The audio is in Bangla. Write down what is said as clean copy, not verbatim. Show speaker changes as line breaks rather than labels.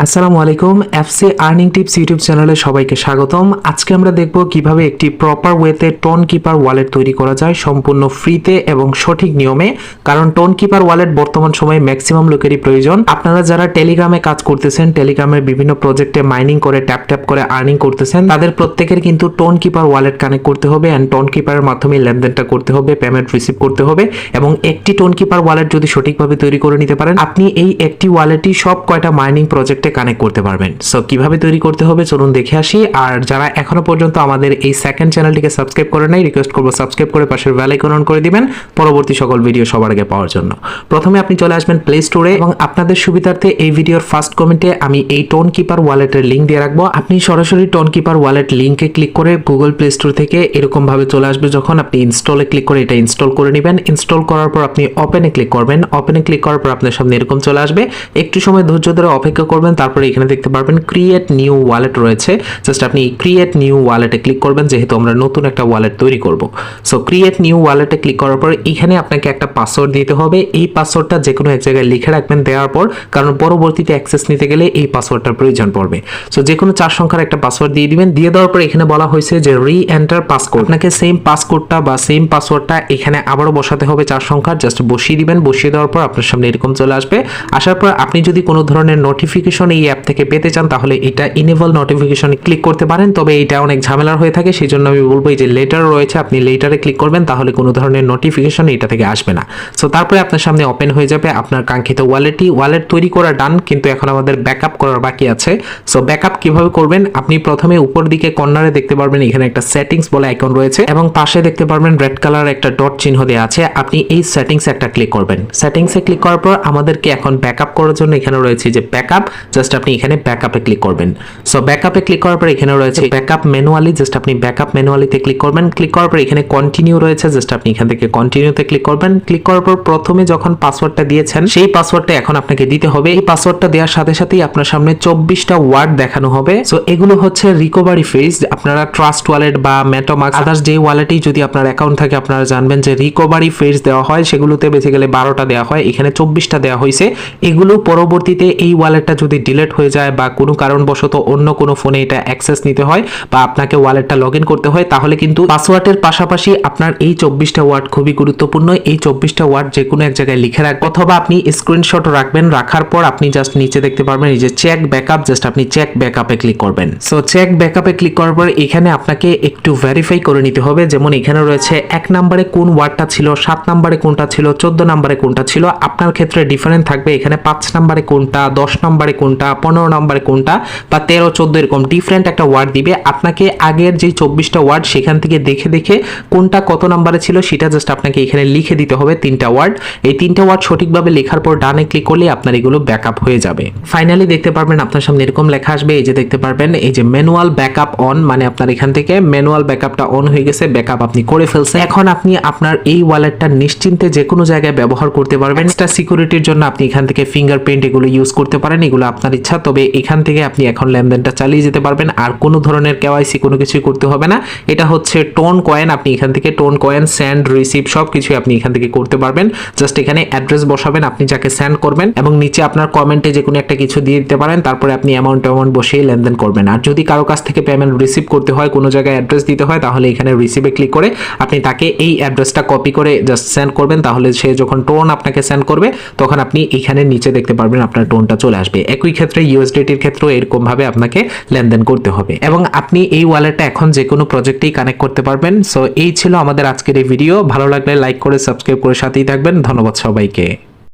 আসসালামু আলাইকুম, এফসি আর্নিং টিপস ইউটিউব চ্যানেলে সবাইকে স্বাগতম। আজকে আমরা দেখব কিভাবে একটি প্রপার ওয়েতে টোন কিপার ওয়ালেট তৈরি করা যায় সম্পূর্ণ ফ্রিতে এবং সঠিক নিয়মে। কারণ টোন কিপার ওয়ালেট বর্তমান সময়ে ম্যাক্সিমাম লোকেরই প্রয়োজন। আপনারা যারা টেলিগ্রামে কাজ করতেছেন, টেলিগ্রামের বিভিন্ন প্রজেক্টে মাইনিং করে ট্যাপ ট্যাপ করে আর্নিং করতেছেন, তাদের প্রত্যেকের কিন্তু টোন কিপার ওয়ালেট কানেক্ট করতে হবে এন্ড টোন কিপারের মাধ্যমে লেনদেনটা করতে হবে, পেমেন্ট রিসিভ করতে হবে। এবং একটি টোন কিপার ওয়ালেট যদি সঠিকভাবে তৈরি করে নিতে পারেন, আপনি এই একটি ওয়ালেটই সব কয়টা মাইনিং প্রজেক্টে কানেক্ট করতে পারবেন। সো কিভাবে তৈরি করতে হবে চলুন দেখে আসি। আর যারা এখনো পর্যন্ত আমাদের এই সেকেন্ড চ্যানেলটিকে সাবস্ক্রাইব করে নাই, রিকোয়েস্ট করবো সাবস্ক্রাইব করে পাশের বেল আইকন অন করে দিবেন পরবর্তী সকল ভিডিও সবার আগে পাওয়ার জন্য। প্রথমে আপনি চলে আসবেন প্লে স্টোরে এবং আপনাদের সুবিধার্থে এই ভিডিওর ফার্স্ট কমেন্টে আমি এই টোন কিপার ওয়ালেটের লিংক দিয়ে রাখবো। আপনি সরাসরি টোন কিপার ওয়ালেট লিংকে ক্লিক করে গুগল প্লে স্টোর থেকে এরকম ভাবে চলে আসবে। যখন আপনি ইনস্টলে ক্লিক করে এটা ইনস্টল করে নেবেন, ইনস্টল করার পর আপনি ওপেনে ক্লিক করবেন। ওপেনে ক্লিক করার পর আপনার সামনে এরকম চলে আসবে। একটু সময় ধৈর্য ধরে অপেক্ষা করবেন, তারপরে এখানে দেখতে পারবেন ক্রিয়েট নিউ ওয়ালেট রয়েছে। জাস্ট আপনি ক্রিয়েট নিউ ওয়ালেটে ক্লিক করবেন, যেহেতু আমরা নতুন একটা ওয়ালেট তৈরি করব। সো ক্রিয়েট নিউ ওয়ালেটে ক্লিক করার পর এখানে আপনাকে একটা পাসওয়ার্ড দিতে হবে। এই পাসওয়ার্ডটা যে কোনো এক জায়গায় লিখে রাখবেন দেওয়ার পর, কারণ পরবর্তীতে অ্যাক্সেস নিতে গেলে এই পাসওয়ার্ডটার প্রয়োজন পড়বে। সো যে কোনো 4 সংখ্যার একটা পাসওয়ার্ড দিয়ে দিবেন। দিয়ে দেওয়ার পর এখানে বলা হয়েছে যে রি এন্টার পাসকোড। আপনাকে সেম পাসকোডটা বা সেম পাসওয়ার্ডটা এখানে আবারও বসাতে হবে 4 সংখ্যার। জাস্ট বসিয়ে দিবেন। বসিয়ে দেওয়ার পর আপনার সামনে এরকম চলে আসবে। আসার পর আপনি যদি কোনো ধরনের নোটিফিকেশন এই অ্যাপ থেকে পেতে চান, তাহলে এটা ইনেবল নোটিফিকেশনে ক্লিক করতে পারেন। তবে এটা অনেক ঝামেলার হয়ে থাকে, সেই জন্য আমি বলবো এই যে লেটার রয়েছে, আপনি লেটারে ক্লিক করবেন, তাহলে কোনো ধরনের নোটিফিকেশন এটা থেকে আসবে না। সো তারপরে আপনার সামনে ওপেন হয়ে যাবে আপনার কাঙ্ক্ষিত ওয়ালেটটি। ওয়ালেট তৈরি করা ডান, কিন্তু এখন আমাদের ব্যাকআপ করার বাকি আছে। সো ব্যাকআপ কিভাবে করবেন, আপনি প্রথমে উপর দিকে কর্নারে দেখতে পারবেন এখানে একটা সেটিংস বলে আইকন রয়েছে এবং পাশে দেখতে পারবেন রেড কালার একটা ডট চিহ্ন দেওয়া আছে। আপনি এই সেটিংসে একটা ক্লিক করবেন। সেটিংসে ক্লিক করার পর আমাদেরকে এখন ব্যাকআপ করার জন্য এখানে রয়েছে যে ব্যাকআপ, জাস্ট আপনি এখানে ব্যাকআপে ক্লিক করবেন। সো ব্যাকআপে ক্লিক করার পর এখানে রয়েছে ব্যাকআপ ম্যানুয়ালি, জাস্ট আপনি ব্যাকআপ ম্যানুয়ালিতে ক্লিক করবেন। ক্লিক করার পর এখানে কন্টিনিউ রয়েছে, জাস্ট আপনি এখান থেকে কন্টিনিউতে ক্লিক করবেন। ক্লিক করার পর প্রথমে যখন পাসওয়ার্ডটা দিয়েছেন সেই পাসওয়ার্ডটা এখন আপনাকে দিতে হবে। এই পাসওয়ার্ডটা দেওয়ার সাথে সাথেই আপনার সামনে 24টা ওয়ার্ড দেখানো হবে। সো এগুলো হচ্ছে রিকভারি ফেজ। আপনারা ট্রাস্ট ওয়ালেট বা মেটামাস্ক আদার্স যে ওয়ালেটেই যদি আপনার অ্যাকাউন্ট থাকে, আপনারা জানবেন যে রিকভারি ফেজ দেওয়া হয়, সেগুলোতে বেঁচে গেলে 12টা দেওয়া হয়, এখানে 24টা দেওয়া হয়েছে। এগুলো পরবর্তীতে এই ওয়ালেটটা যদি ডিলিট হয়ে যায় বা কোনো কারণবশত অন্য কোনো ফোনে এটা অ্যাক্সেস নিতে হয় বা আপনাকে ওয়ালেটটা লগ ইন করতে হয়, তাহলে কিন্তু পাসওয়ার্ডের পাশাপাশি আপনার এই 24টা ওয়ার্ড খুবই গুরুত্বপূর্ণ। এই 24টা ওয়ার্ড যে কোনো এক জায়গায় লিখে রাখবেন অথবা আপনি স্ক্রিনশট রাখবেন। রাখার পর আপনি জাস্ট নিচে দেখতে পারবেন এই যে চেক ব্যাকআপ, জাস্ট আপনি চেক ব্যাকআপে ক্লিক করবেন। সো চেক ব্যাকআপে ক্লিক করার পর এখানে আপনাকে একটু ভেরিফাই করে নিতে হবে। যেমন এখানে রয়েছে 1 নম্বরে কোন ওয়ার্ডটা ছিল, 7 নম্বরে কোনটা ছিল, 14 নম্বরে কোনটা ছিল। আপনার ক্ষেত্রে ডিফারেন্ট থাকবে। এখানে 5 নম্বরে কোনটা, 10 নম্বরে কোনটা, 15 নম্বরে কোনটা বা 13, 14 এরকম ডিফারেন্ট একটা ওয়ার্ড দিবে। আপনাকে আগের যে 24টা ওয়ার্ড সেখান থেকে দেখে দেখে কোনটা কত নম্বরে ছিল সেটা জাস্ট আপনাকে এখানে লিখে দিতে হবে 3টা ওয়ার্ড। এই 3টা ওয়ার্ড সঠিকভাবে লেখার পর ডানে ক্লিক করলে আপনার এগুলো ব্যাকআপ হয়ে যাবে। ফাইনালি দেখতে পারবেন আপনার সামনে এরকম লেখা আসবে। এই যে দেখতে পারবেন এই যে ম্যানুয়াল ব্যাকআপ অন, মানে আপনার এখান থেকে ম্যানুয়াল ব্যাকআপটা অন হয়ে গেছে, ব্যাকআপ আপনি করে ফেলছেন। এখন আপনি আপনার এই ওয়ালেটটা নিশ্চিন্তে যে কোনো জায়গায় ব্যবহার করতে পারবেন। এক্সট্রা সিকিউরিটির জন্য আপনি এখান থেকে ফিঙ্গারপ্রিন্ট এগুলো ইউজ করতে পারেন, এগুলো আপনার ইচ্ছা। তবে এখান থেকে আপনি এখন লেনদেনটা চালিয়ে যেতে পারবেন, আর কোনো ধরনের কেওয়াইসি কোনো কিছুই করতে হবে না। এটা হচ্ছে টোন কয়েন, আপনি এখান থেকে টোন কয়েন সেন্ড রিসিভ সবকিছু আপনি এখান থেকে করতে পারবেন। জাস্ট এখানে অ্যাড্রেস বসাবেন আপনি যাকে সেন্ড করবেন এবং নিচে আপনার কমেন্টে যে কোনো একটা কিছু দিয়ে দিতে পারেন। তারপরে আপনি অ্যামাউন্ট বসিয়ে লেনদেন করবেন। আর যদি কারো কাছ থেকে পেমেন্ট রিসিভ করতে হয়, কোনো জায়গায় অ্যাড্রেস দিতে হয়, তাহলে এখানে রিসিভে ক্লিক করে আপনি তাকে এই অ্যাড্রেসটা কপি করে জাস্ট সেন্ড করবেন। তাহলে সে যখন টোন আপনাকে সেন্ড করবে তখন আপনি এখানে নিচে দেখতে পারবেন আপনার টোনটা চলে আসবে। একই ক্ষেত্রে ইউএসডিটির ক্ষেত্রেও এরকম ভাবে আপনাকে লেনদেন করতে হবে এবং আপনি এই ওয়ালেটটা এখন যে কোনো প্রজেক্টেই কানেক্ট করতে পারবেন। সো এই ছিল আমাদের আজকের এই ভিডিও। ভালো লাগলে লাইক করে সাবস্ক্রাইব করে সাথেই থাকবেন। ধন্যবাদ সবাইকে।